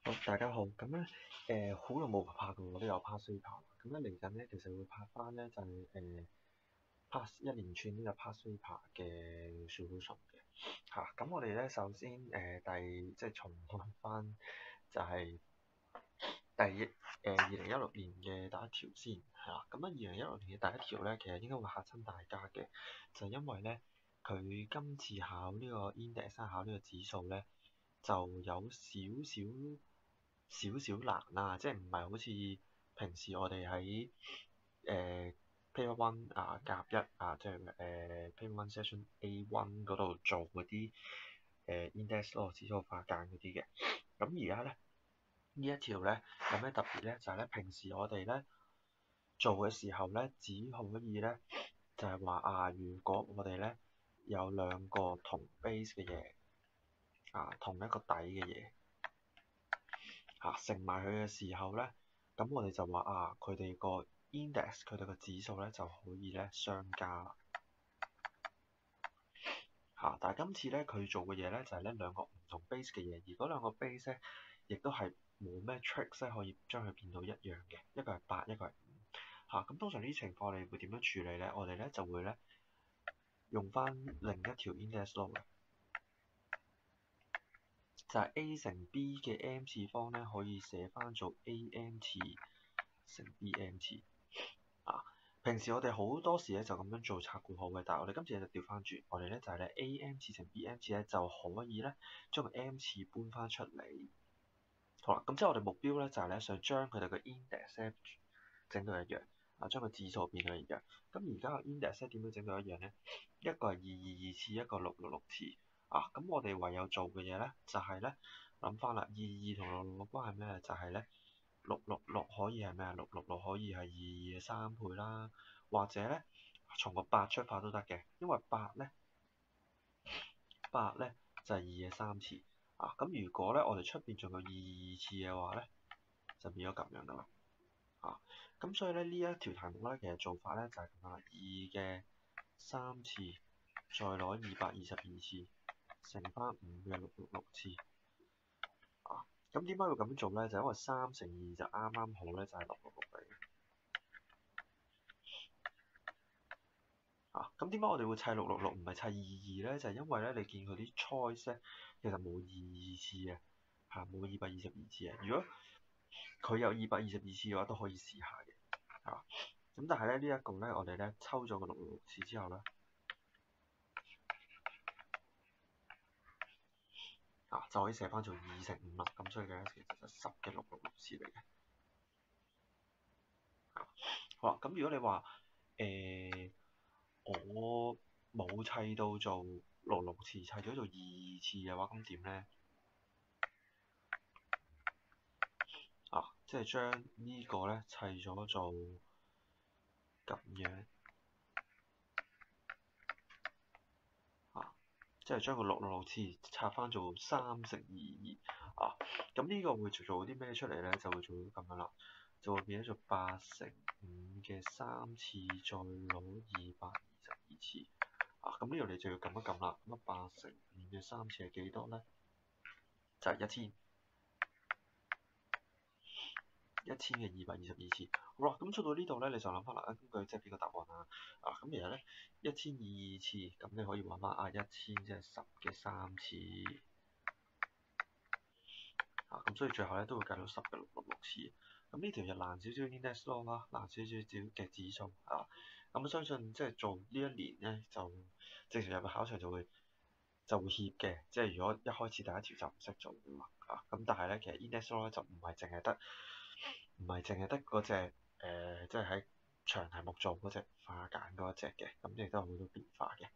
好，大家好。咁咧，好耐冇拍過呢個 past paper 啦。咁咧嚟緊咧，其實會拍翻咧就係past 一連串呢個 past paper 嘅 solution 嘅嚇。咁我哋咧首先即係重溫翻就係2016年嘅第一條先係啦。咁啊2016年嘅第一條咧，其實應該會嚇親大家嘅，就因為咧佢今次考呢個 index 考呢個指數咧，就有少少難啦，即係唔係好似平時我哋喺Paper One 甲一即係Paper One Session A1 嗰度做嗰啲index 咯，指數化簡嗰啲嘅。咁而家咧呢一條咧有咩特別咧？就係咧平時我哋咧做嘅時候咧，只可以咧就係話如果我哋咧有兩個同 base 嘅嘢同一個底嘅嘢。乘埋佢嘅時候咧，咁我哋就話佢哋個 index 佢哋個指數咧就可以咧相加啦。但係今次咧佢做嘅嘢咧就係咧兩個唔同 base 嘅嘢，而嗰兩個 base 咧亦都係冇咩 tricks 咧可以將佢變到一樣嘅，一個係8，一個係5。咁通常呢啲情況我哋會點樣處理咧？我哋咧就會咧用翻另一條 index law 嘅。就係 A 乘 B 嘅 m 次方咧，可以寫翻做 AM 次乘 BM 次。平時我哋好多時咧就咁樣做拆括號嘅，但係我哋今次就調翻轉，我哋咧就係咧 AM 次乘 BM 次咧就可以咧將個 M 次搬翻出嚟。好啦，咁即係我哋目標咧就係咧想將佢哋嘅 index 咧整到一樣，將個指數變到一樣。咁而家個 index 咧點樣整到一樣咧？一個係222次，一個666次。咁我哋唯有做嘅嘢咧就係咧諗翻啦，22同666嘅關係咩咧？就係咧666可以係咩啊？666可以係22嘅3倍啦，或者咧從個8出發都得嘅，因為8咧就係2嘅3次。咁如果咧我哋出邊仲有22次嘅話咧，就變咗咁樣噶啦。咁所以咧呢一條題目咧其實做法咧就係咁樣啦，2嘅3次再攞222次乘翻5嘅666次。咁點解要咁樣做咧？就因為3乘2就啱啱好咧，就係666嚟嘅。咁點解我哋會砌666唔係砌22咧？就係因為咧你見佢啲 choice 咧其實冇22次嘅，冇222次嘅。如果佢有222次嘅話，都可以試下嘅。咁但係咧呢一個咧，我哋咧抽咗個666次之後咧，就可以寫翻做2乘5啦。咁所以咧其實就10嘅666次嚟嘅。好啦，咁如果你話我冇砌到做66次，砌咗做22次嘅話，咁點咧？即係將呢個咧砌咗做咁樣，即係將個666次拆翻做3乘22。咁呢個會做啲咩出嚟咧？就會做到咁樣啦，就會變咗做8乘5嘅3次，再攞222次。咁呢度你就要撳一撳啦。咁8乘5嘅3次係幾多咧？就係1000。1000嘅222次。好啦，咁出到呢度咧，你就諗翻啦，根據即係邊個答案啦。咁其實咧1022次，咁你可以揾翻1000即係10嘅3次。咁所以最後咧都會計到10嘅666次。咁呢條就難少少 index law 啦，難少少嘅指數。咁相信即係做呢一年咧，就正常入去考場就會怯嘅。即係如果一開始第一條就唔識做嘅話，咁但係咧其實 index law 咧就唔係淨係得嗰隻即係喺長題目做嗰隻化簡嗰一隻嘅，咁亦都有好多變化嘅。